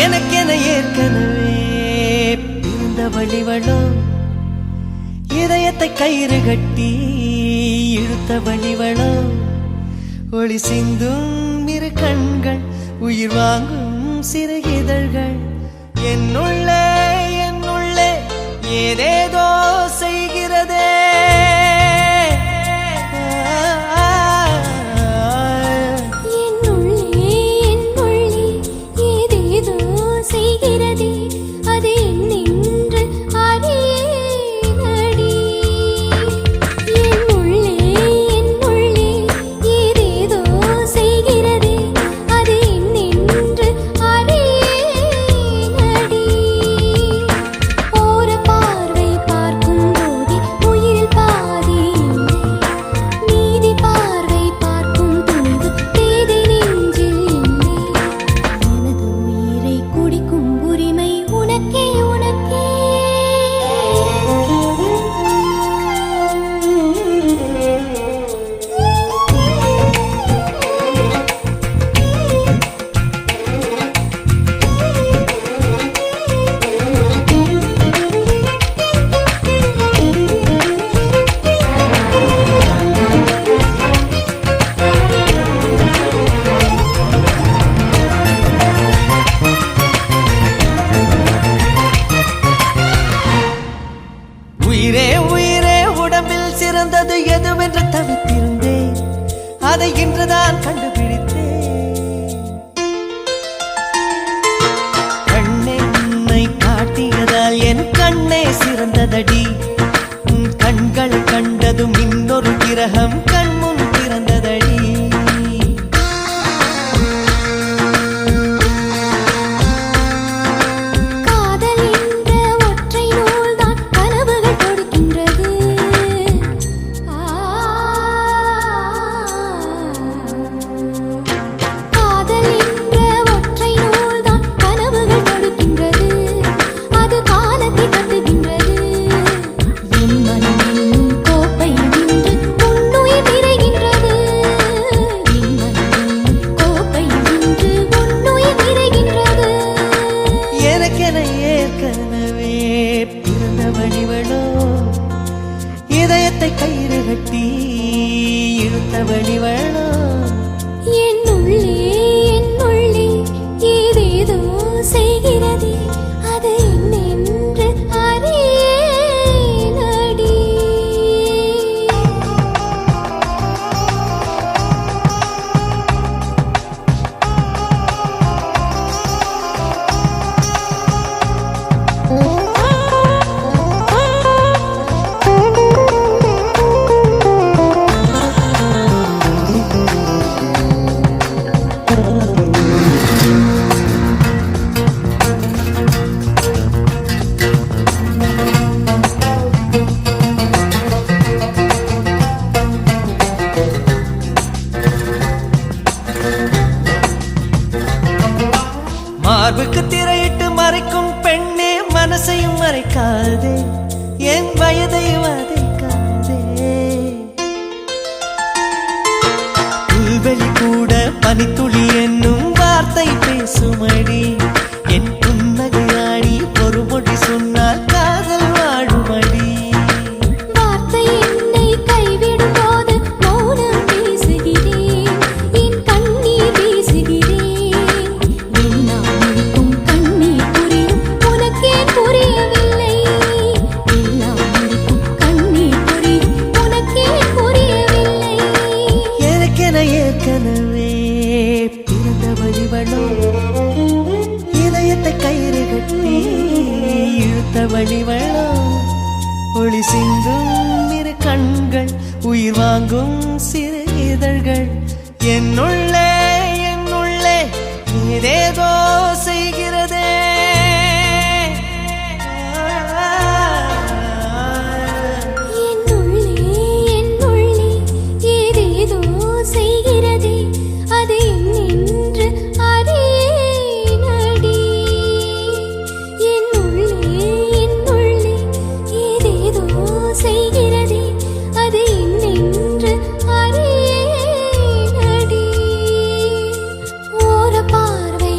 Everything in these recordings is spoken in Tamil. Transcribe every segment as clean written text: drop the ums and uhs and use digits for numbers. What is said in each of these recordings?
எனக்கென ஏற்கனவே பிறந்த வழிவளோ இதயத்தை கயிறு கட்டி இழுத்த வழிவளோ ஒளி சிந்தும் இரு கண்கள் உயிர் வாங்கும் சிறு இதழ்கள் என்னுள்ளே ஏதேதோ செய்கிறதே சிறந்தது எதுவென்று தவித்திருந்தேன் அதை இன்றுதான் கண்டுபிடித்தேன் கண்ணென்னை காட்டியதால் என் கண்ணே சிறந்ததடி கண்கள் கண்டதும் இன்னொரு கிரகம் கண்முன் பிறந்ததடி இதயத்தை கயிறு கட்டி இழுத்த வழிவளோ என்னுள்ளே ஏதேதோ செய்கிறதே அது என்னென்று அறியேனடி மார்புக்கு திரையிட்டு மறைக்கும் பெண்ணே மனசையும் மறைக்காதே என் வயதை வதைக்காதே புல்வெளி கூட பனித்துளி என்னும் வார்த்தை பேசுமடி என் புன்னகையாடி ஒரு மொழி சொன்னால் காதல் வாழுமடி வார்த்தை என்னை கைவிடும் போது மௌனம் பேசுகிறேன் என் கண்ணீர் பேசுகிறேன் ஏற்கனவே பிறந்த வழிவளோ இதயத்தை கயிறு கட்டி இழுத்த வழிவளோ ஒளி சிந்தும் இரு கண்கள் உயிர் வாங்கும் சிறு இதழ்கள் என்னுள்ளே ஏதேதோ செய்கிறதே பார்வை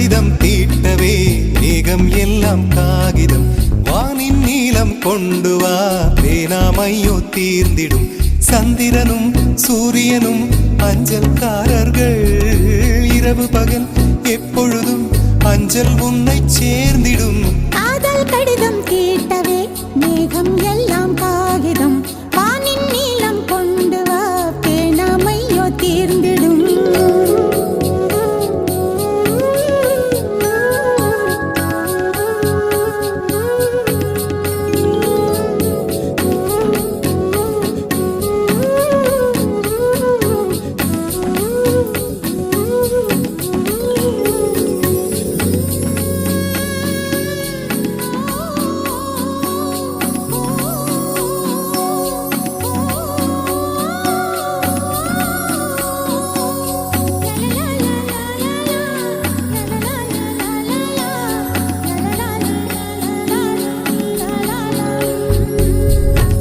கடிதம் தீட்டவே மேகம் எல்லாம் காகிதம் வானின் நீலம் கொண்டு வா பேனாமையோ தீர்ந்திடும் சந்திரனும் சூரியனும் அஞ்சல்காரர்கள் இரவு பகல் எப்பொழுதும் அஞ்சல் உன்னை சேர்ந்திடும் காதல் கடிதம் தீட்டவே மேகம் எல்லாம் காகிதம் வானின் நீலம் கொண்டு வா பேனாமையோ தீர்ந்திடும்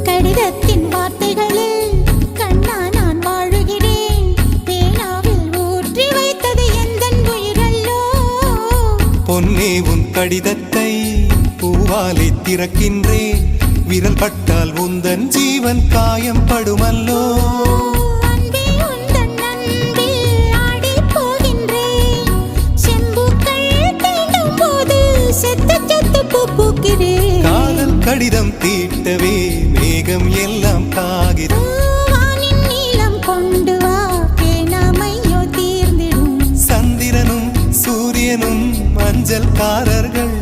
கடிதத்தின் வார்த்தைகளில் கண்ணா நான் வாழுகிறேன் பேனாவில் ஊற்றி வைத்தது எந்தன் உயிரல்லோ பொன்னே உன் கடிதத்தை பூவாலை திறக்கின்றேன் விரல் பட்டால் உந்தன் ஜீவன் காயம் படுமல்லோ அன்பே உந்தன் அன்பில் ஆடிப் போகின்றேன் செம்புக்கள் தீண்டும் போது செத்து செத்து பூ பூக்கிறேன் காதல் கடிதம் தீட்டவே மேகம் எல்லாம் காகிதம் வானின் நீலம் கொண்டு வா பேனாமையோ தீர்ந்திடும் சந்திரனும் சூரியனும் மஞ்சள்காரர்கள்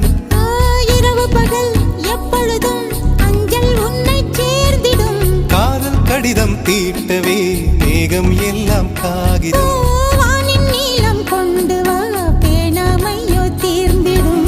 இரவு பகல் எப்பொழுதும் அஞ்சல் உன்னை சேர்ந்திடும் காதல் கடிதம் தீட்டவே மேகம் எல்லாம் காகிதம் வானின் நீலம் கொண்டு வா பேனாமையோ தீர்ந்திடும்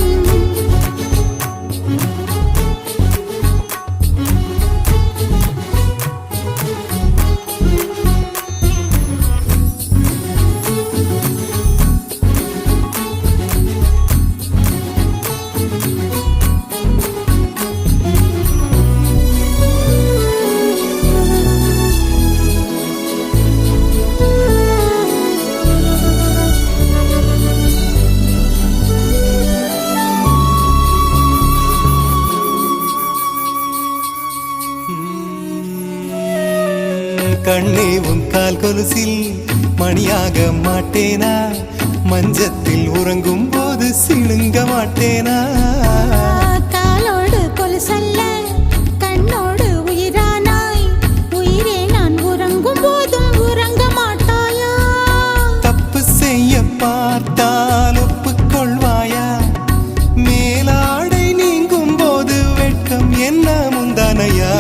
கண்ணே உன் கால் கொலுசில் மணியாக மாட்டேனா மஞ்சத்தில் உறங்கும் போது சிணுங்க மாட்டேனா காலோடு கொலுசல்ல கண்ணோடு உயிரானாய் உயிரே நான் உறங்கும் போதும் உறங்க மாட்டாயா தப்பு செய்ய பார்த்தால் ஒப்புக்கொள்வாயா மேலாடை நீங்கும் போது வெட்கம் என்ன முந்தானையா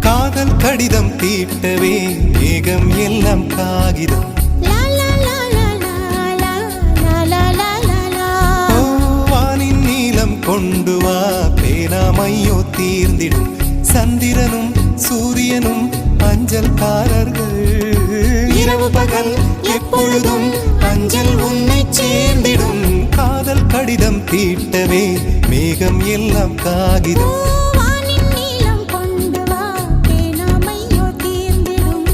காதல் கடிதம் தீட்டவே மேகம் எல்லாம் காகிதம் ஓ, வானின் நீலம் கொண்டு வா பேனாமையோ தீர்ந்திடும் சந்திரனும் சூரியனும் அஞ்சல்காரர்கள் இரவு பகல் எப்பொழுதும் அஞ்சல் உன்னை சேர்ந்திடும் காதல் கடிதம் தீட்டவே மேகம் எல்லாம் காகிதம் வானின் நீலம் கொண்டு வா பேனாமையோ தீர்ந்திடும்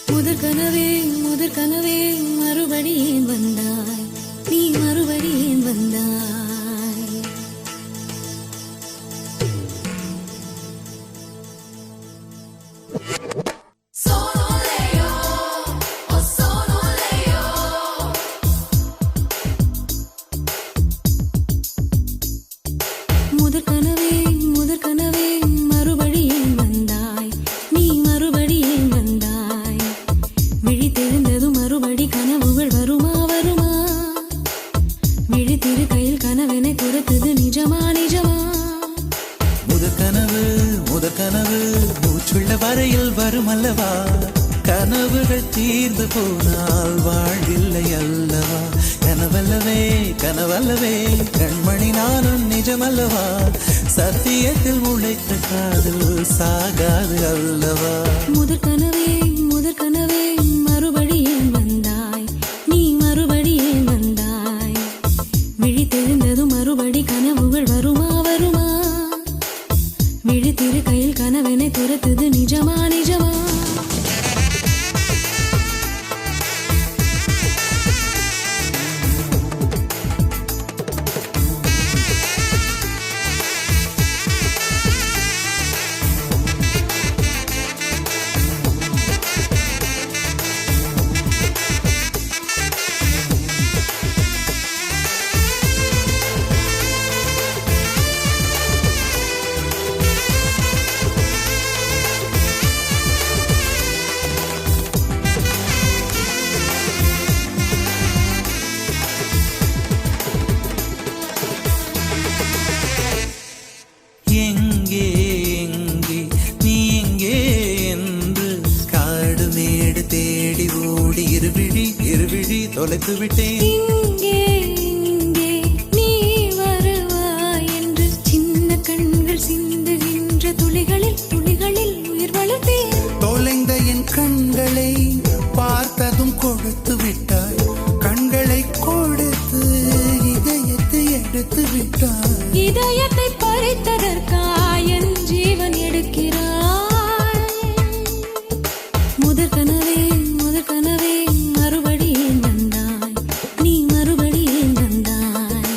முதற் கனவே மறுபடி ஏன் வந்தாய் நீ மறுபடி ஏன் வந்தாய் முதற் கனவே மறுபடி ஏன் வந்தாய் நீ மறுபடி ஏன் வந்தாய் விழித்தெழுந்ததும் மறுபடி கனவுகள் வருமா வருமா விழித்திரு கையில் கனவென கொடுத்தது நிஜமா நிஜமா முதற் கனவு மூச்சுள்ள வரையில் வருமல்லவா கனவுகள் தீர்ந்து போனால் வாழ்வில்லை அல்லவா கனவல்லவே கண்மணி நானும் நிஜமல்லவா சத்தியத்தில் உழைத்த காதல் சாகாது அல்லவா முதற் கனவே மறுபடி ஏன் வந்தாய் நீ மறுபடி ஏன் வந்தாய் தொலைத்து விட்டேன். இங்கே இங்கே நீ வருவாய் என்று சின்ன கண்கள் சிந்துகின்ற துளிகளில் துளிகளில் உயிர் வளர்த்தேன். தொலைந்த என் கண்களை பார்த்ததும் கொடுத்து விட்டாய். கண்களை கொடுத்து இதயத்தை எடுத்து விட்டாய். இதயத்தை பறித்ததற்காய் என் ஜீவன் எடுக்கிறாய். முதற் கனவே மறுபடியும் வந்தாய். நீ மறுபடியும் வந்தாய்.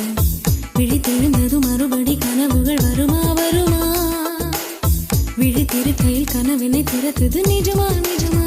விழித்தெழுந்தது மறுபடி கனவுகள் வருமா வருமா. விழித்திருக்கையில் கனவினை திறத்தது நிஜமா நிஜமா.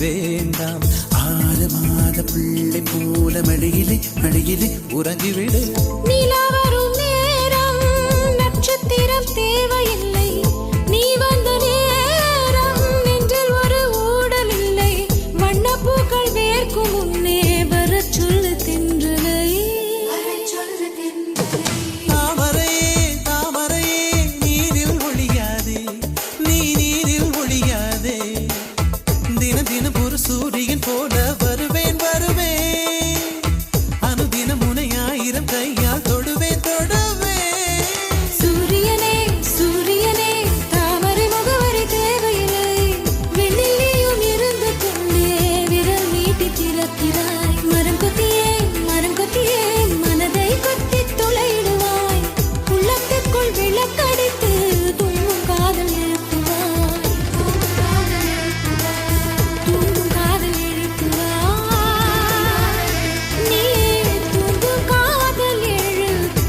வேண்டாம் 6 மாத பிள்ளை போல மடியிலே உறங்கிவிடு. நிலா வரும் நேரம் நட்சத்திரம் தேவையில்லை. நீ வந்த நேரம் நெஞ்சில் ஒரு ஊடல் இல்லை. வண்ணப்பூக்கள் வேர்க்கும் முன்னே வரச் சொல்லு தென்றலை. தாமரையே நீரில் ஒழியாதே. நீ நீரில் ஒழியாதே. தினம் ஒரு சூரியன் போல வருவேன். அனுதினம் உன்னை 1000 கையால் தொடுவேன். சூரியனே தாமரை முகவரி தேவையில்லை. வெண்ணிலையும் இருந்து கொண்டே விரல் நீட்டி திறக்கிறாய். மரம் கொத்தியே மனதை கொத்தி துளையிடுவாய். உள்ளத்துக்குள் விளக்கடித்து தூங்கும் காதல் எழுப்புவாய். தூங்கும் காதல் எழுப்புவாய். நீ தூங்கும் காதல் எழுப்பு.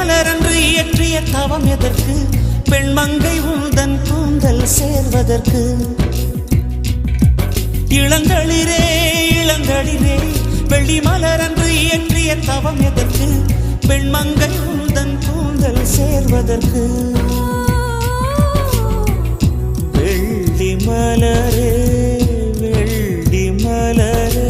மலரன்று இயற்றிய தவம் எதற்கு பெண்மங்கை உந்தன் கூந்தல் சேர்வதற்கு இளங்களிரே இளங்களிரே வெள்ளி மலரன்று இயற்றிய தவம் எதற்கு பெண்மங்கை உந்தன் கூந்தல் சேர்வதற்கு வெள்ளி மலரே வெள்ளி மலரே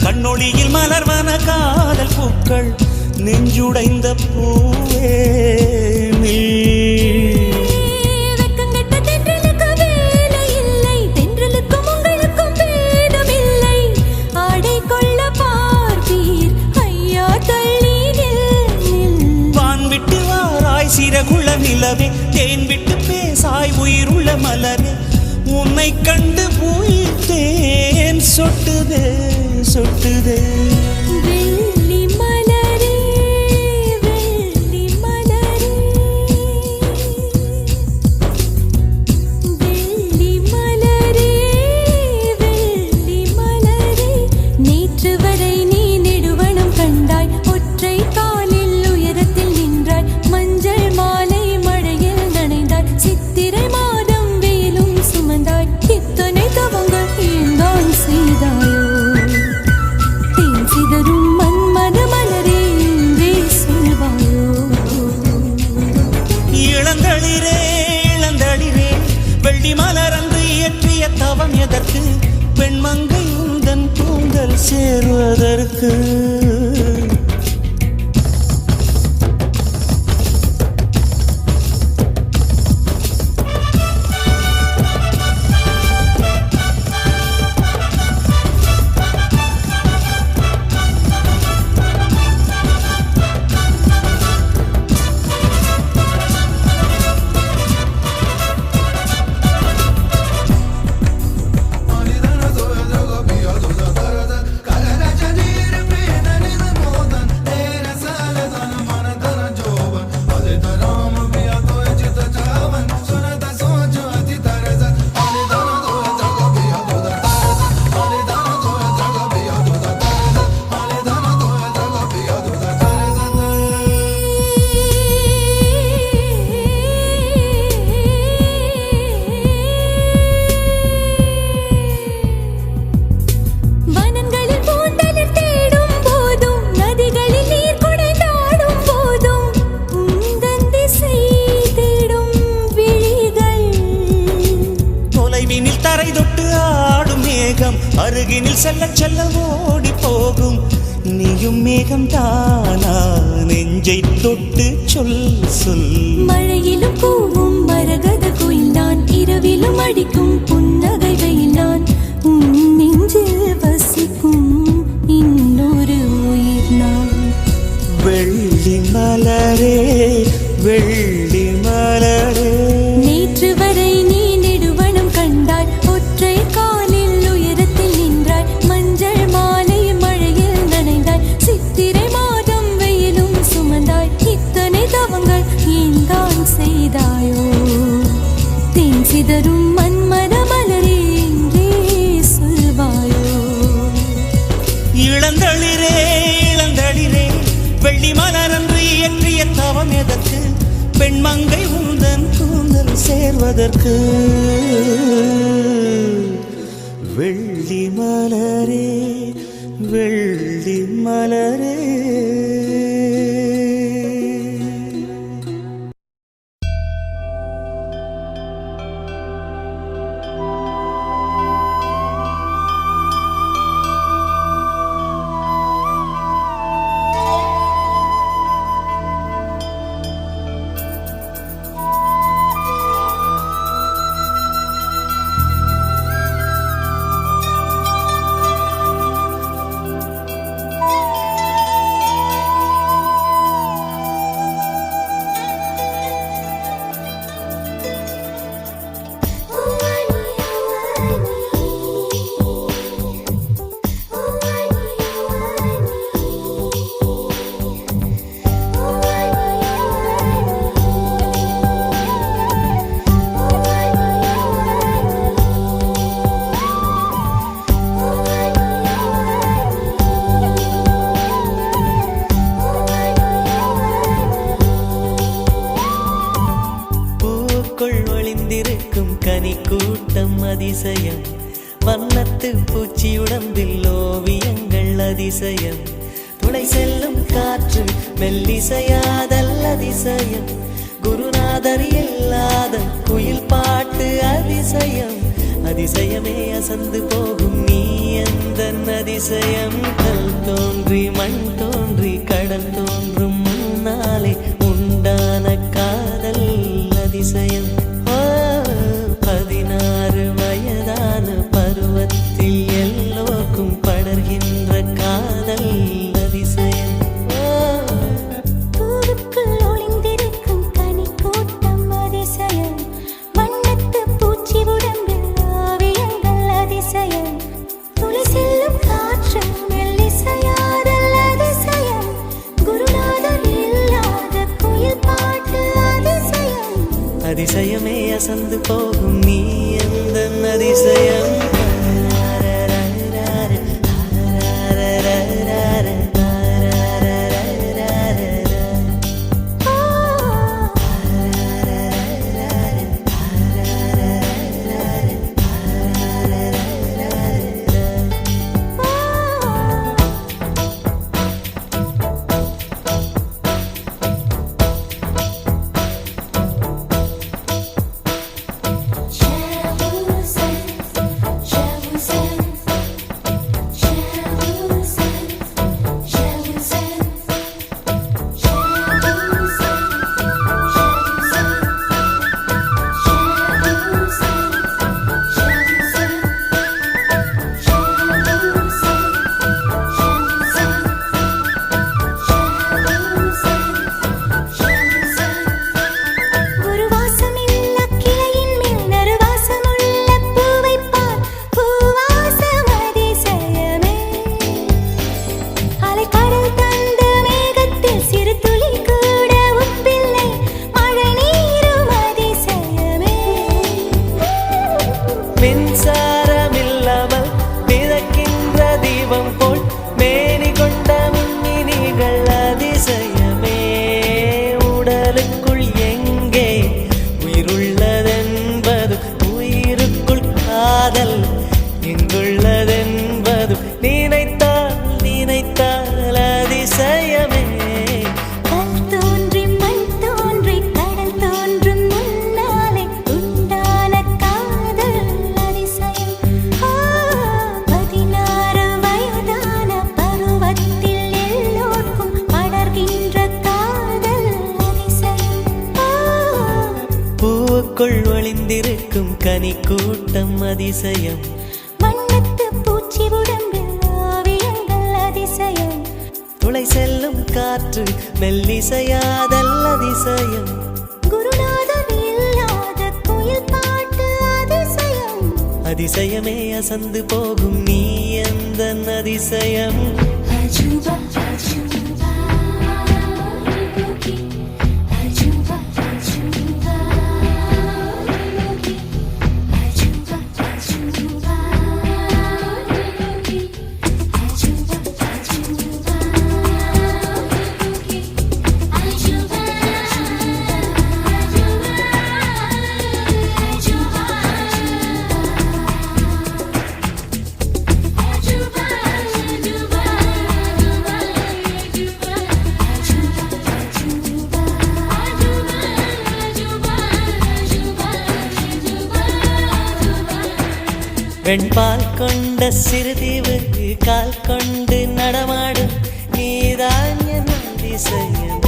கண்ணொளியில் மலர்வன காதல் பூக்கள் நெஞ்சுடைந்த பூவே வெக்கங்கெட்ட தென்றலுக்கு வேலை இல்லை தென்றலுக்கும் உங்களுக்கும் பேதமில்லை ஆடை கொள்ள பார்ப்பீர் ஐயா தள்ளி வான் விட்டு வாராய் சிறகுள்ள நிலவே தேன் விட்டு பேசாய் உயிருள்ள மலரே உன்னை கண்டு உயிர் தேன் சொட்டுதே சொட்டுதே வெள்ளி மலரே வெள்ளி மலரே வெள்ளி மலரே வெள்ளி மலரே நேற்று வரை நீ நெடுவனம் கண்டாய் ஒற்றை காலில் உயரத்தில் நின்றாய் மஞ்சள் மாலை மழையில் நனைந்தாய் சித்திரை மாதம் வெயிலும் சுமந்தாய் இத்தனை தவங்கள் ஏந்தான் செய்தாயோ சிதறும் மன்மத மலரே இன்றே சொல்வாயோ இளந்தளிரே இளந்தளிரே வெள்ளி மலரன்று இயற்றிய தவம் எதற்கு பெண்மங்கை உந்தன் கூந்தல் சேர்வதற்கு அருகினில் செல்ல செல்ல ஓடி போகும் நீயும் மேகம் தானா நெஞ்சை தொட்டு சொல் சொல் மழையிலும் பூவும் மரகத குயில் நான் இரவிலும் அடிக்கும் புன்னகை வெயில் நான் உன் நெஞ்சில் வசிக்கும் இன்னொரு உயிர் நான் வெள்ளி மலரே வெள்ளி மலரே நேற்று வரை நீ நெடுவனம் கண்டாய் ஒற்றை காலில் உயரத்தில் நின்றாய் மஞ்சள் மாலை மழையில் நனைந்தாய் சித்திரை மாதம் வெயிலும் சுமந்தாய் இத்தனை தவங்கள் ஏந்தான் செய்தாயோ தேன் சிதறும் மன்மத மலரே என்றே சொல்வாயோ இளந்தளிரே இளந்தளிரே வெள்ளி மலரன்று இயற்றிய தவம் எதற்கு பெண்மங்கை உந்தன் கூந்தல் சேர்வதற்கு வெள்ளி மலரே வெள்ளி மலரே கனி கூட்டம் அதிசயம், வண்ணத்து பூச்சி உடம்பில் ஓவியங்கள் அதிசயம், துளை செல்லும் காற்று மெல்லிசையாதல் அதிசயம், குருநாதர் இல்லாத குயில் பாட்டு அதிசயம், அதிசயமே அசந்து போகும் நீ எந்த அதிசயம். கல் தோன்றி மண் தோன்றி கடல் தோன்றும் முன்னாலே உண்டான காதல் அதிசயம். 16 வயதான பருவத்தில் எல்லோருக்கும் படர்கின்ற காதல் அதிசயம். பூவுக்குள் ஒளிந்திருக்கும் கனி கூட்டம் அதிசயம், வண்ணத்து பூச்சி உடம்பில் ஓவியங்கள் அதிசயம், துளி செல்லும் காற்று மெல்லிசையாதல் அதிசயம், குருநாதர் இல்லாத குயில் பாட்டு அதிசயம், அதிசயமே அசந்து போகும் நீ எந்த அதிசயம். ஒளிந்திருக்கும் கனி கூட்டம் அதிசயம், வண்ணத்து பூச்சி உடம்பில் ஓவியங்கள் அதிசயம், துளை செல்லும் காற்று மெல்லிசையாதல் அதிசயம், குருநாதர் இல்லாத குயில் பாட்டு அதிசயம், அதிசயமே அசந்து போகும் நீ எந்த அதிசயம். அஜூபா அஜூபா வெண்பால் கொண்ட சிறுதீவு கால் கொண்டு நடமாடும் நீதான் என் அதிசயம்.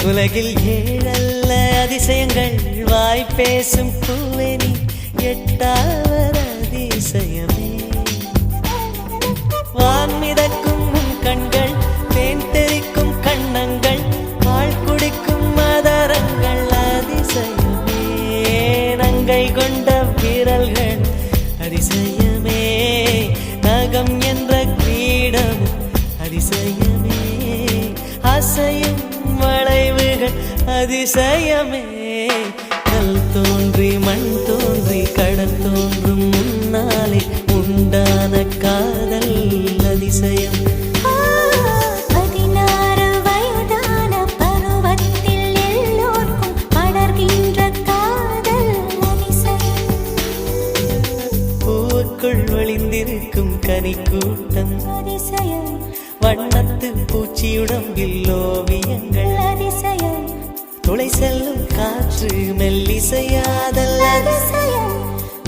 உலகில் 7 அதிசயங்கள் வாய் பேசும் பூவெனி 8வது அதிசயமே. வான் மிதக்கும் உன் கண்கள், தேன் தெறிக்கும் கண்ணங்கள், பால் குடிக்கும் மதரங்கள் அதிசயமே. நங்கை கொண்ட விரல்கள் அதிசயமே, நகம் என்ற கிரீடம் அதிசயமே, அசையும் வளைவுகள் அதிசயமே. கல் தோன்றி மண் தோன்றி கடல் தோன்றும் முன்னாலே உண்டான காதல் அதிசயம். 16 வயதான பருவத்தில் எல்லோருக்கும் படர்கின்ற காதல் அதிசயம். அந்தம் அதிசயம் வண்ணத்து பூச்சியுடம்பில் ஓவியங்கள் அதிசயம் துளை செல்லும் காற்று மெல்லிசையாதல் அதிசயம்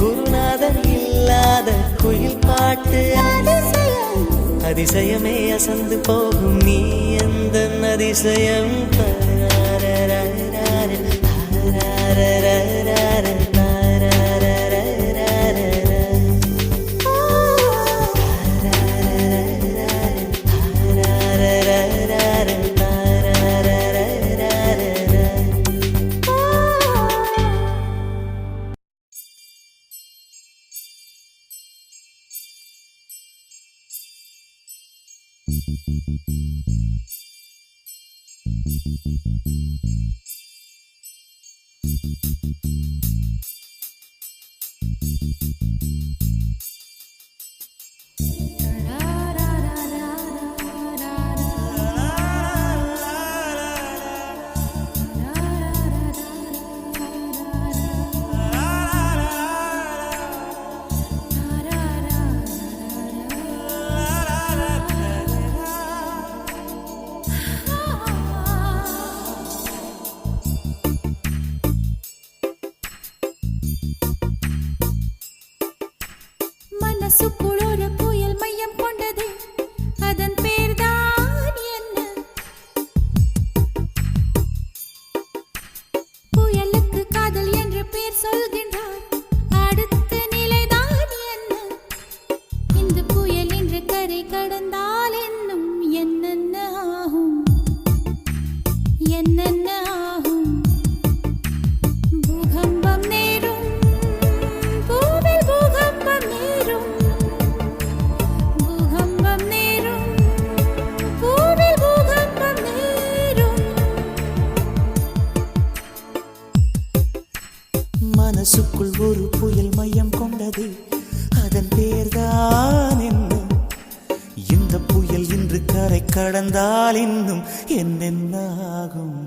குருநாதன் இல்லாத குயில் பாட்டு அதிசயம் அதிசயமே அசந்து போகும் நீ எந்த அதிசயம் மனசுக்குள் ஒரு புயல் மையம் கொண்டது அதன் பேர்தான் என்ன புயலுக்கு காதல் என்று பேர் சொல்கின்றார் அடுத்த நிலைதான் என்ன இந்த புயல் என்று கரை கடந்தால் என்னும் என்னென்ன ஆகும் என்னென்ன ஆகும் பூகம்பம் நேரும் பூவில் பூகம்பம் நேரும் பூகம்பம் நேரும் பூவில் பூகம்பம் நேரும் மனசுக்குள் ஒரு புயல் மையம் கொண்டது அதன் பேர்தான் என்ன இந்த புயல் இன்று கரை கடந்தால் இன்னும் என்னென்ன ஆகும்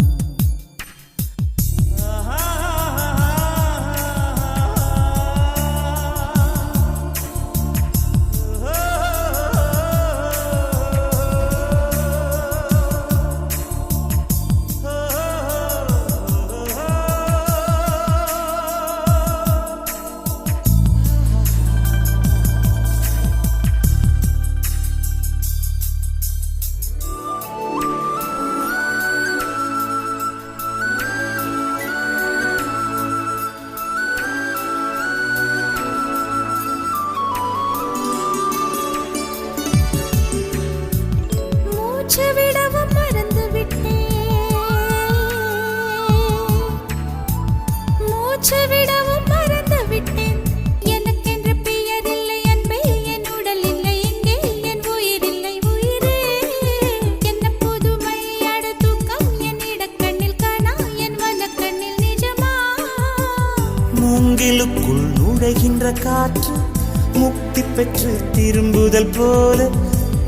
மூச்சு விடவும் மறந்து விட்டேன் மூச்சு விடவும் மறந்து விட்டேன் எனக்கென்று பெயர் இல்லை அன்பே என் உடல் இல்லை இங்கே என் உயிர் இல்லை உயிரே என்ன புதுமை அட தூக்கம் என் இடக்கண்ணில் காணா என் வலக்கண்ணில் நிஜமா மூங்கிலுக்குள் நுழைகின்ற காற்று முக்தி பெற்று திரும்புதல் போல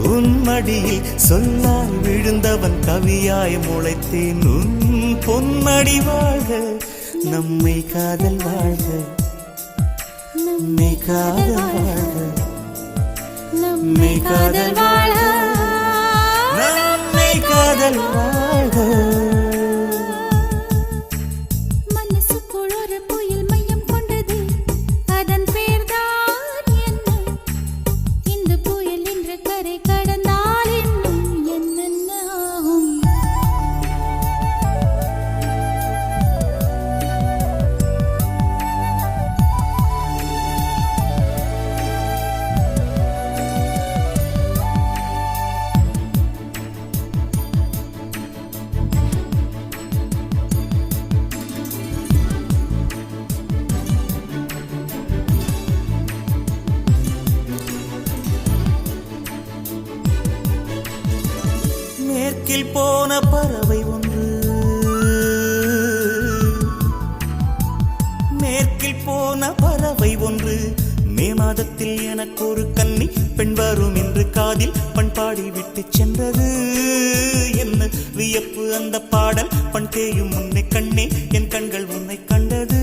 உன் மடியில் சொல்லாய் விழுந்தவன் கவியாய் முளைத்தேன் உன் பொன்மடி வாழ்க நம்மை காதல் வாழ்க நம்மை காதல் வாழ்க நம்மை காதல் வாழ நம்மை காதல் வாழ்க மனசுக்குள் ஒரு புயல் மையம் கொண்டது அதன் பேர்தான் என்ன இந்த புயல் என்ற கரை கடந்தால் இன்னும் என்னென்ன ஆகும் மேற்கில் போன பறவை ஒன்று மேற்கில் போன பறவை ஒன்று மே மாதத்தில் எனக்கு ஒரு கன்னி பெண் வரும் என்று காதில் பண்பாடி விட்டு சென்றது என்ன வியப்பு அந்த பாடல் பண் தேயும் உன்னை கண்ணே என் கண்கள் உன்னை கண்டது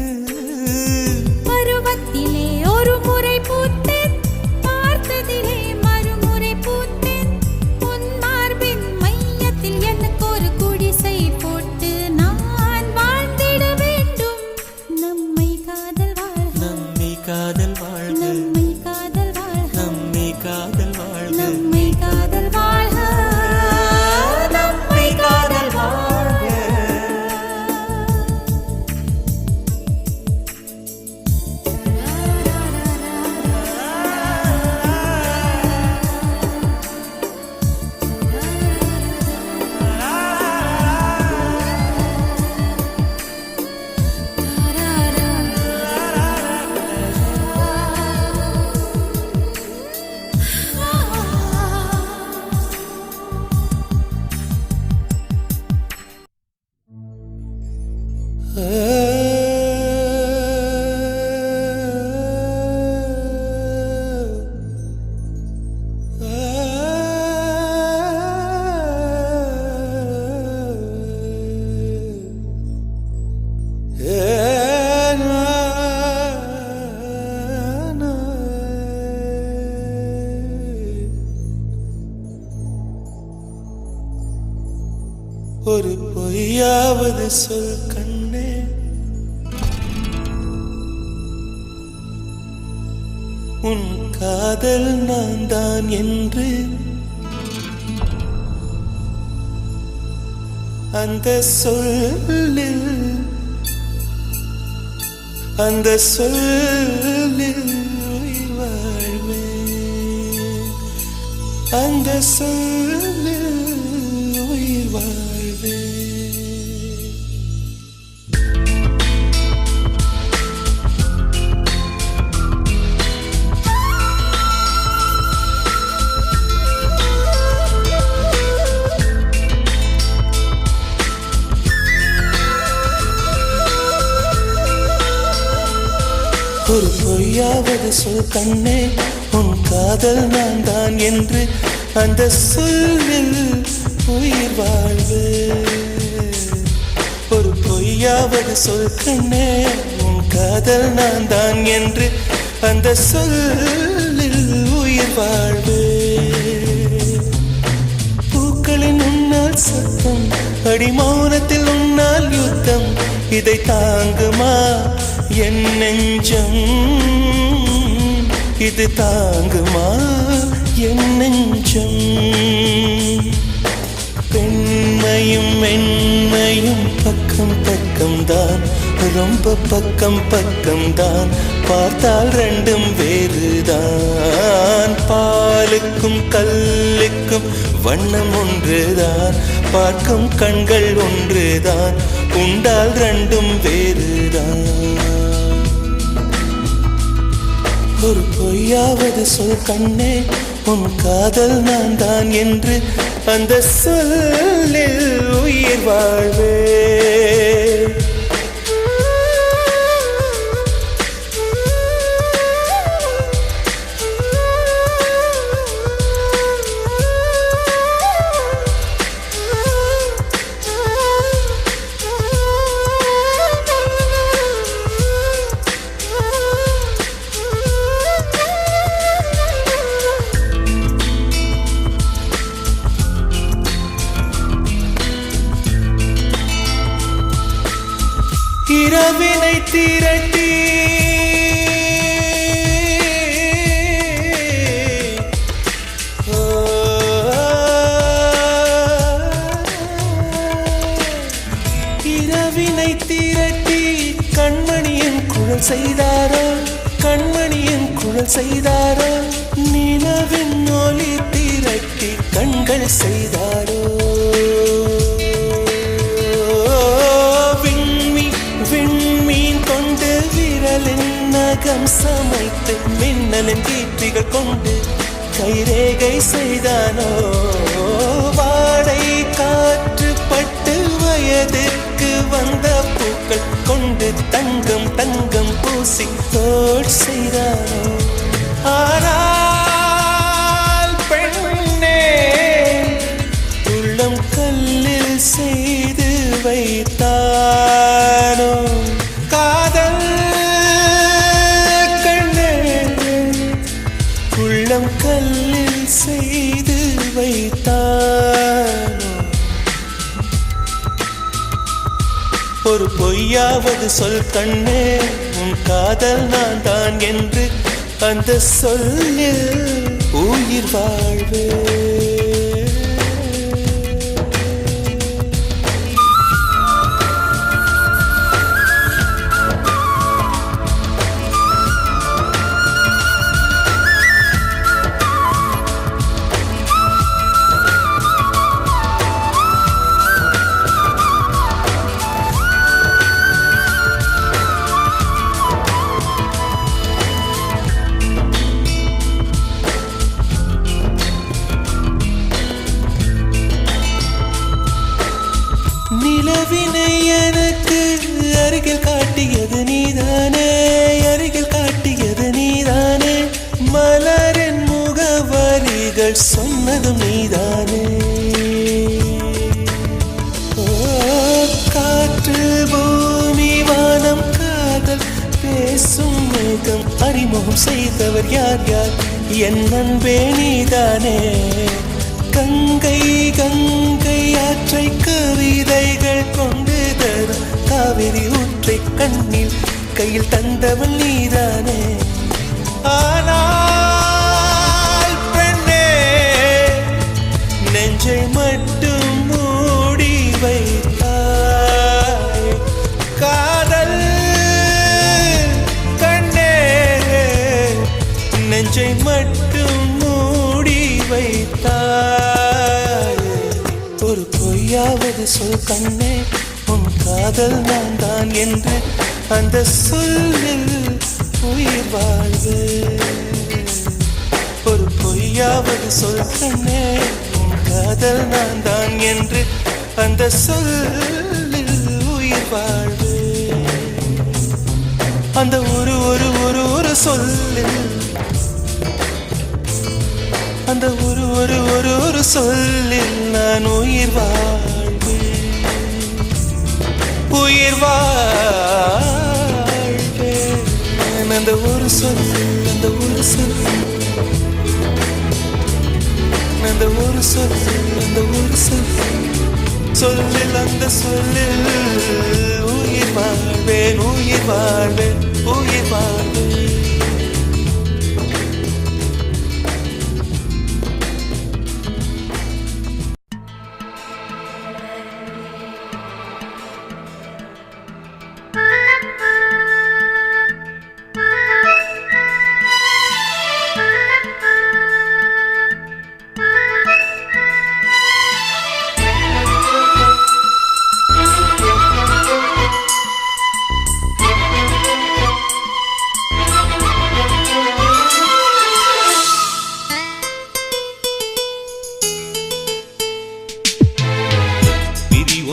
பருவத்திலே ஒரு முறை பூத்தேன் பார்த்ததிலே மறுமுறை பூ ஒரு பொய்யாவது சொல் கண்ணே. உன் காதல் நான் தான் என்று அந்த சொல்லில் உயிர் வாழ்வேன். அந்த சொல்லில் உயிர் வாழ்வேன். ஒரு பொய்யாவது சொல் கண்ணே, உன் காதல் நான் தான் என்று அந்த சொல்லில் உயிர் வாழ்வு. ஒரு பொய்யாவது சொல் கண்ணே, உன் காதல் நான் தான் என்று அந்த சொல்லில் உயிர் வாழ்வு. பூக்களின் உன்னால் சத்தம், அடிமௌனத்தில் உன்னால் யுத்தம், இதை தாங்குமா என் நெஞ்சம்? இது தாங்குமா என் நெஞ்சம்? பெண்மையும் மென்மையும் பக்கம் பக்கம்தான், ரொம்ப பக்கம் பக்கம்தான், பார்த்தால் ரெண்டும் வேறுதான். பாலுக்கும் கல்லுக்கும் வண்ணம் ஒன்றுதான், பார்க்கும் கண்கள் ஒன்றுதான், உண்டால் ரெண்டும் வேறுதான். ஒரு பொய்யாவது சொல் கண்ணே, உன் காதல் நான் தான் என்று அந்த சொல்லில் உயிர் வாழ்வே. இரவினை திரட்டி இரவினை திரட்டி கண்மணியின் குழல் செய்தாரோ, கண்மணியின் குழல் செய்தாரோ, நிலவின் ஒளி திரட்டி கண்கள் செய்தாரோ. நகம் சமைத்து மின்னலின் கீர்த்திகள் கொண்டு கைரேகை செய்தானோ. வாடை காற்று பட்டு வயதிற்கு வந்த பூக்கள் கொண்டு தங்கம் தங்கம் பூசி தோட் செய்தானோ. ஆனால் பெண்ணே, உள்ளம் கல்லில் செய்து வைத்தானோ காதல். உள்ளம் கல்லில் செய்து வைத்தானோ. ஒரு பொய்யாவது சொல் கண்ணே, உன் காதல் நான் தான் என்று அந்த சொல்லில் உயிர் வாழ்வே. நிலவினை எனக்கு அருகில் காட்டியது நீதானே, அருகில் காட்டியது நீதானே, மலரின் முகவரிகள் சொன்னதும் நீதானே. காற்று பூமி வானம் காதல் பேசும் மேகம் அறிமுகம் செய்தவர் யார் யார்? என் அன்பே நீதானே. கங்கை கங்கை ஆற்றை கவிதை கையில் தந்தவள் நீதானே. ஆனால் பெண்ணே நெஞ்சை மட்டும் மூடி வைத்தாய். காதல் கண்ணே நெஞ்சை மட்டும் மூடி வைத்தாய். ஒரு பொய்யாவது சொல் கண்ணே, உன் காதல் நான் தான் என்று அந்த சொல்லில் உயிர் வாழ்வு. ஒரு பொய்யாவது சொல் கண்ணே, உன் காதல் நான் தான் என்று அந்த சொல்லில் உயிர் வாழ்வு. அந்த ஒரு ஒரு ஒரு ஒரு சொல்லில், அந்த ஒரு ஒரு ஒரு ஒரு சொல்லில் நான் உயிர் வாழ்வேன், உயிர் வாழ்வேன். அந்த ஒரு சொல், அந்த ஒரு சொல், அந்த ஒரு சொல், அந்த ஒரு சொல், சொல்லில் அந்த சொல்லில் உயிர் வாழ்வேன், உயிர் வாழ்வேன், உயிர் வாழ்வேன்.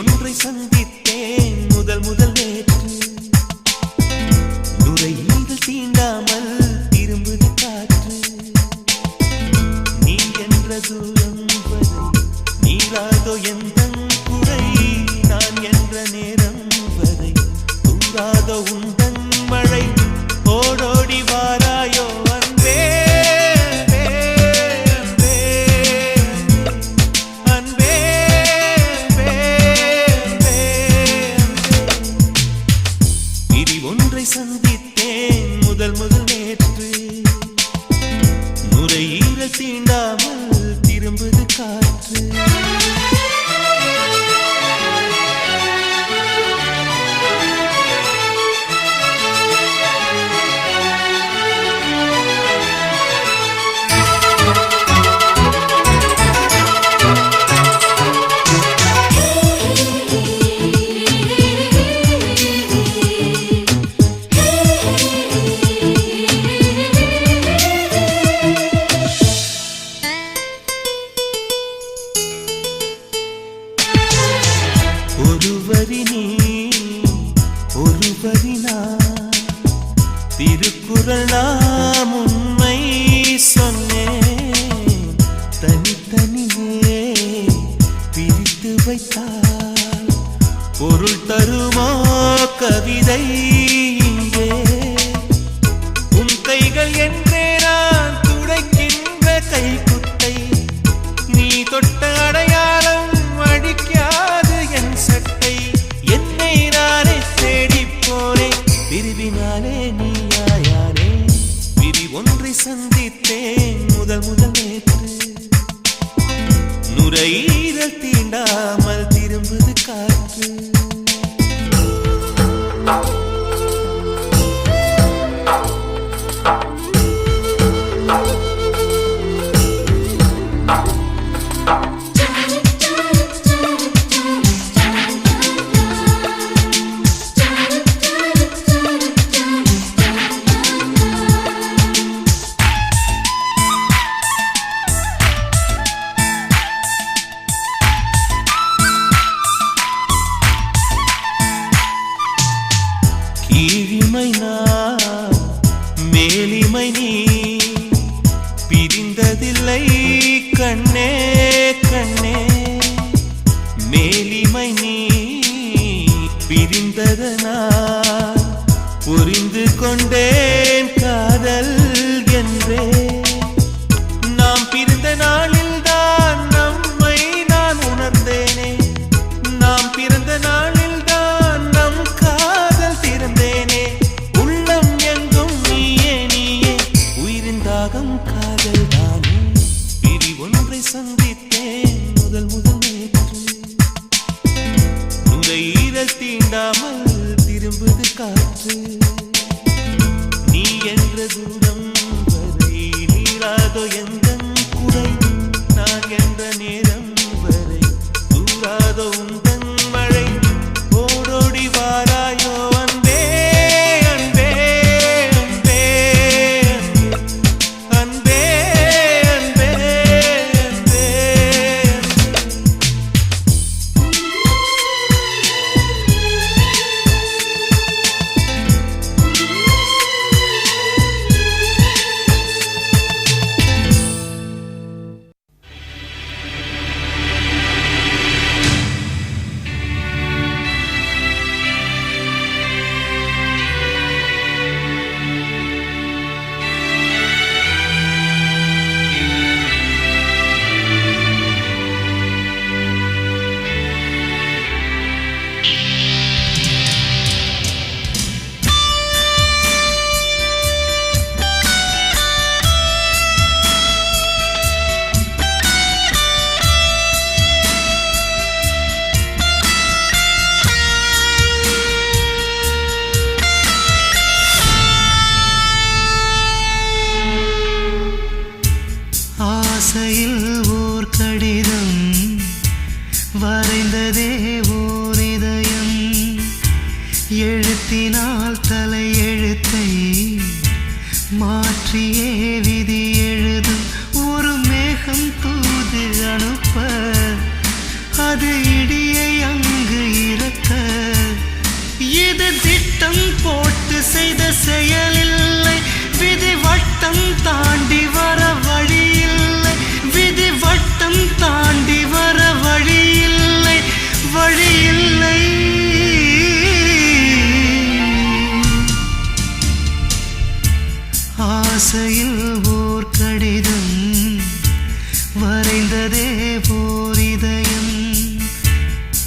ஒன்றை சந்தித்தேன் முதல் முதல் நேற்று, நுரையீரல் தீண்டாமல் திரும்புது காற்று. நீ என்ற தூரம் வரை நீராதோ எந்தன் குறை, நான் என்ற நேரம் வரை தூராதோ உந்தன் மழை. ஓடோடி வாராயோ அன்பே, சந்தித்தேன் முதல் முதல் நேற்று, நுரையீரல் தீண்டாமல் திரும்புது காற்று. ஒருவரி நீ ஒருவரி நான், திருக்குறள் நாம் உண்மை சொன்னேன். தனித்தனியே பிரித்து வைத்தால் பொருள் தருமோ கவிதை இங்கே. உன் கைகள் என்றே நான் துடைக்கின்ற கைக்குட்டை, நீ தொட்ட அடையாளம் அடிக்காது என் சட்டை. என்னை நானே தேடிப் போனேன், பிரிவினாலே நீயாயானே. பிரி ஒன்றை சந்தித்தேன் முதல் முதல் நேற்று, நுரையீரல் தீண்டாமல் திரும்புது காற்று. கீழிமை நான் மேலிமை நீ, பிரிந்ததில்லை கண்ணே கண்ணே. மேலிமை நீ பிரிந்ததனால் புரிந்து கொண்டேன் காதல் என்றே. நாம் பிரிந்த நாளில் தான் நம்மை நான் உணர்ந்தேனே, நாம் பிறந்த நாளில் தான் நம் காதல் திறந்தேனே. உள்ள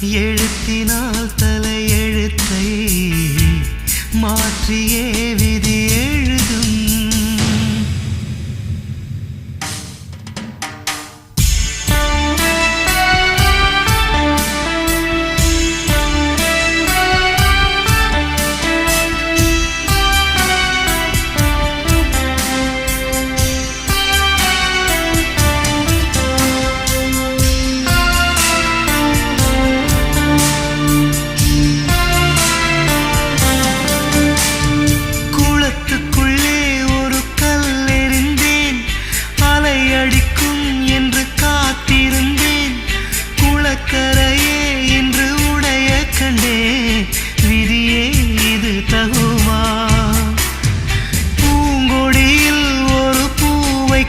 எழுத்தினால் தலையெழுத்தை மாற்றியே விதி எழுதும்.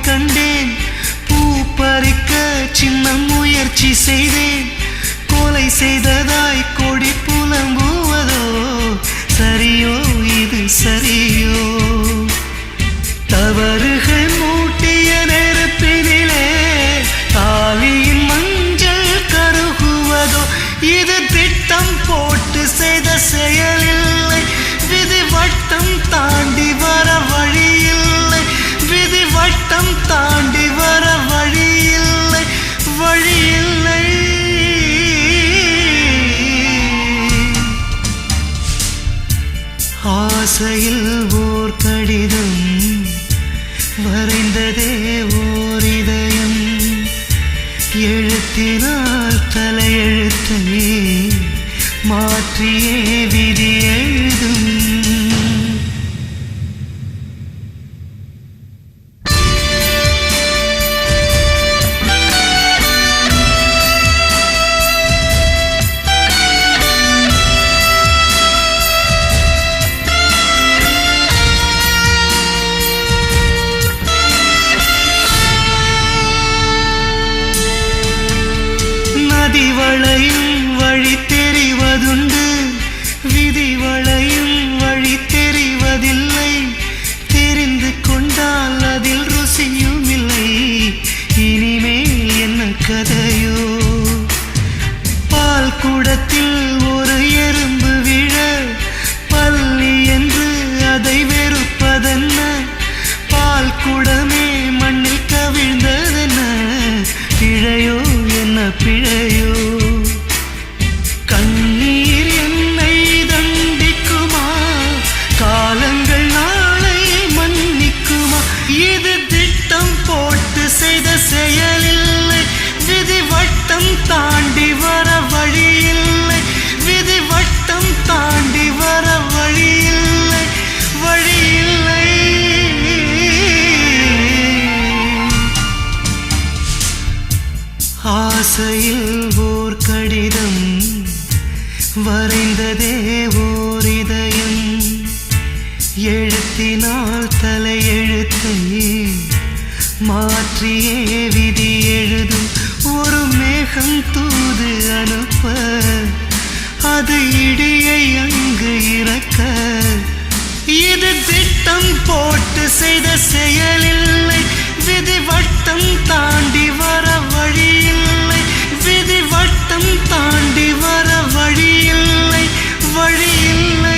கண்டேன் பூ பறிக்க சின்ன முயற்சி செய்தேன். கொலை செய்ததாய் கொடி புலம்புவதோ சரியோ இது சரியோ? தவறுகள் மூட்டிய நெருப்பினிலே தாலியின் மஞ்சள் கருகுவதோ? இது திட்டம் போட்டு செய்த செயலில்லை, விதி வட்டம் தாண்டி வர வழியில்லை, விதி வட்டம் தாண்டி வர வழியில்லை, வழியில்லை. ஆசையில் ஓர் கடிதம் வரைந்ததே ஓர் இதயம், எழுத்தினால் தலையெழுத்தை மாற்றியே விதி எழுதும். நதி வளையும் வழி தெரிவதுண்டு, விதி வளையும் வழி தெரிவதில்லை. தெரிந்து கொண்டால் அதில் ருசியும் இல்லை, இனிமேல் என்ன கதையோ? பால் குடத்தில் ஒரு எறும்பு விழ பள்ளி என்று அதை வெறுப்பதென்ன? பால் குடமே மண்ணில் கவிழ்ந்ததென்ன? பிழையோ என்ன பிழையோ? கண்ணீர் என்னை தண்டிக்குமா? காலங்கள் நாளை மன்னிக்குமா? இது திட்டம் போட்டு செய்த செயலில்லை, விதி வட்டம் தாண்டி வர வழியில்லை, விதி வட்டம் தாண்டி வர வழியில்லை, வழியில்லை. ஆசையில் ஓர் கடிதம் வரைந்ததே ஓர் இதயம், எழுத்தினால் தலையெழுத்தை மாற்றியே விதி எழுதும். ஒரு மேகம் தூது அனுப்ப அது இடியை அங்கு இறக்க, இது திட்டம் போட்டு செய்த செயலில்லை, விதி வட்டம் தாண்டி வர வழியில்லை, விதி வட்டம் தாண்டி வர வழியில்லை, வழியில்லை.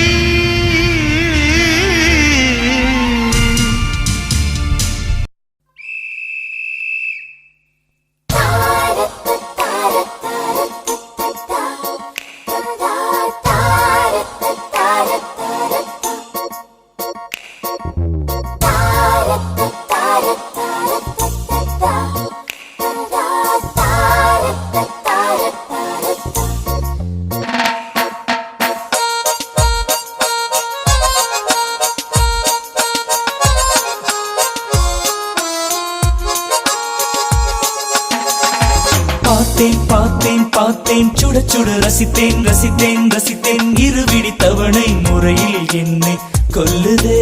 பார்த்தேன் பார்த்தேன் பார்த்தேன் சுட சுட ரசித்தேன் ரசித்தேன் ரசித்தேன், இருவிடி தவணை முறையில் என்னை கொல்லுதே.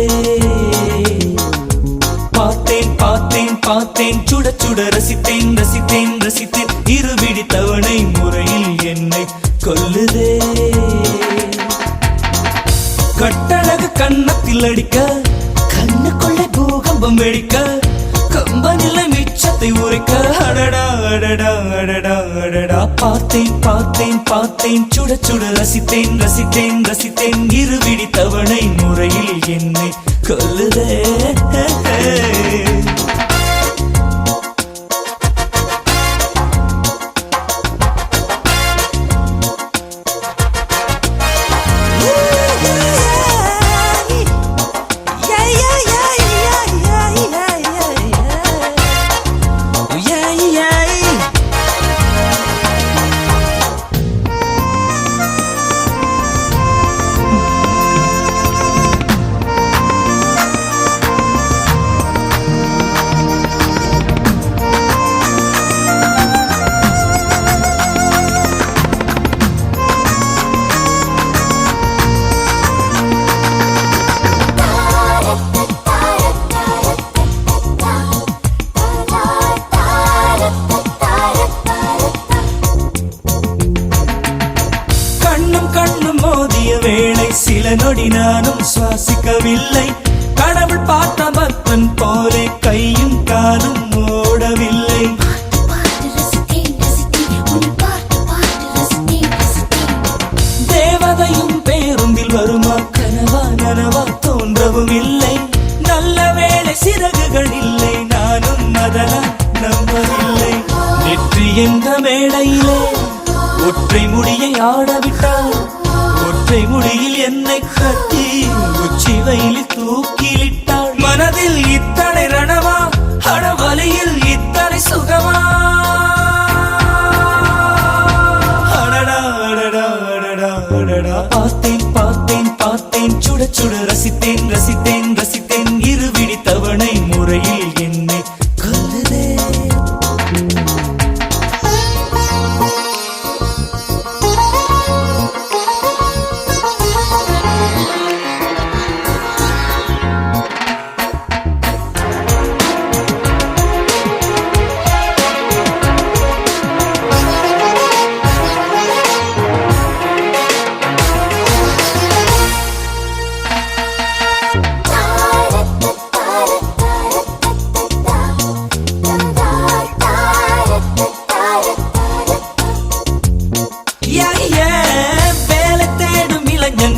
பார்த்தேன் பார்த்தேன் பார்த்தேன் சுட சுட ரசித்தேன் ரசித்தேன் ரசித்தேன், இருவிடி தவணை முறையில் என்னை கொல்லுதே. கட்டழகு கண்ணத்தில் அடிக்க, கண்ணுக்குள்ளே பூகம்பம் வெடிக்க, கம்பனிலை மிச்சத்தை உரைக்க, அடடா அடடா அடடா அடடா பார்த்தேன் பார்த்தேன் பார்த்தேன் சுட சுட ரசித்தேன் ரசித்தேன் ரசித்தேன் இருவிடி தவணை முறையில் என்னை கொல்லுதே வேளை சில நொடி நானும் சுவாசிக்கவில்லை கடவுள் பார்த்த பக்தன் போலே கையும் காலும் ஓடவில்லை தேவதையும் பேருந்தில் வருமா கனவா நனவா தோன்றவும் இல்லை நல்ல வேளை சிறகுகள் இல்லை நானும் அதனால் நம்பவில்லை நெற்றி என்ற மேடையிலே ஒற்றை முடியை ஆடவிட்டால் ஒற்றை முடியில் என்னை கட்டி உச்சி வயலில் தூக்கிலிட்டாள் மனதில் இத்தனை ரணமா அடவலியில் இத்தனை சுகமா அடடா அடடா அடடா அடடா பார்த்தேன் பார்த்தேன் பார்த்தேன் சுட சுட ரசித்தேன் ரசித்தேன் ரசித்தேன் இருவிடி தவணை முறையில் என்னை கொல்லுதே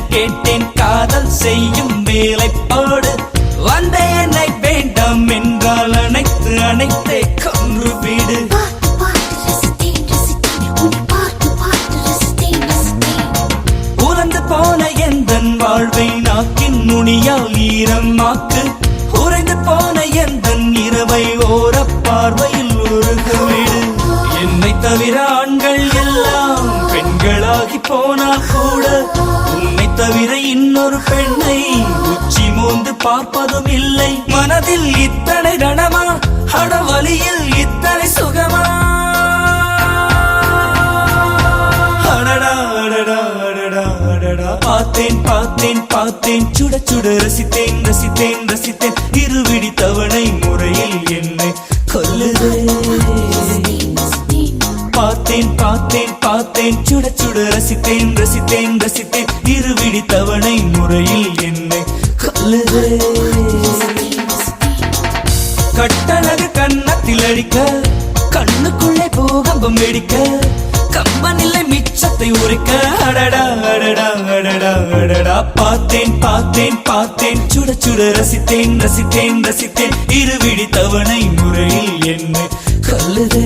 கேட்டேன் காதல் செய்யும் வேலைப்பாடு வந்த என்னை வேண்டாம் என்றால் அனைத்து அனைத்தை கொன்று வீடு உறந்து போன எந்தன் வாழ்வை நாக்கின் நுனியால் ஈரமாக்கு உறைந்து போன எந்தன் இரவை ஓர பார்வையில் உருக வீடு என்னை தவிர ஆண்கள் எல்லாம் பெண்களாகி போனால் கூட உன்னை தவிர இன்னொரு பெண்ணை உச்சி மோந்து பார்ப்பதும் இல்லை மனதில் இத்தனை ரணமா அடவலியில் இத்தனை சுகமா அடடா அடடா அடடா அடடா பார்த்தேன் பார்த்தேன் பார்த்தேன் சுட சுட ரசித்தேன் ரசித்தேன் ரசித்தேன் இருவிடி தவணை முறையில் என்னை கொல்லுதே பார்த்தேன் பார்த்தேன் பார்த்தேன் சுட சுட ரசித்தேன் ரசித்தேன் ரசித்தேன் இருவிடி தவணை முறையில் என்னை கொல்லுதே கட்டழகு கன்னத்தில் அடிக்க கண்ணுக்குள்ளே பூகம்பம் வெடிக்க கம்பனில்லை மிச்சத்தை உரைக்க அடடா அடடா அடடா அடடா பார்த்தேன் பார்த்தேன் பார்த்தேன் சுட சுட ரசித்தேன் ரசித்தேன் ரசித்தேன் இருவிடி தவணை முறையில் என்னை கொல்லுதே